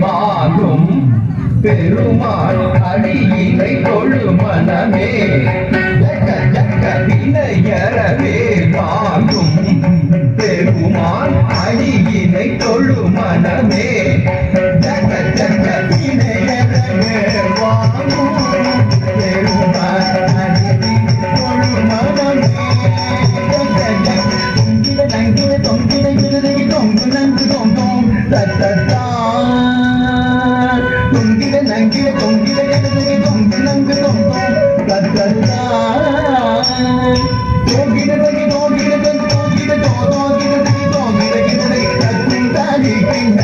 வாங்கும் பெருமாள் அடியினை கொழு மனமே வினையறவே வாங்கும் பெருமாள் அடியினை கொழு மனமே வினையறவே வாங்கும் பெருமாள் அடியினை கொழு மனமே தொங்கிட தொங்கிட விருதை தொங்கு நங்கு தொங்கும் தொங்கிட நங்கிட தொங்கிட விருதை தொங்கு நங்கு தொங்கும் தோங்கிட தகி தோங்கிட தோங்கிட தோங்கிட தகி தோங்கிட கிடை தக்கும் தாடி கிண்ண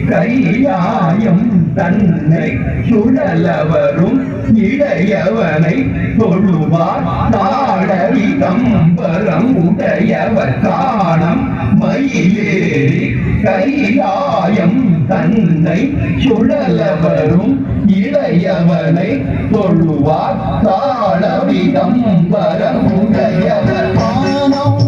கையாயம் தன்னை சுழலவரும் இடையவனை தொழுவார் தாடவி கம்பரம் உடையவர் காணம் மயிலேறி கையாயம் தன்னை சுழலவரும் இடையவனை தொழுவார் தாடவி கம்பரம் உடையவர் காணம்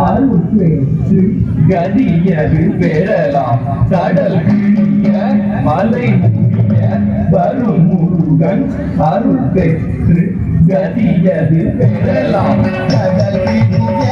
அருட்பெற்று கதியது பெறலாம் கடல் கிழிய மலை முடிய வரும் முருகன் அருள் பெற்று கதியது பெறலாம் கடல் கிழிய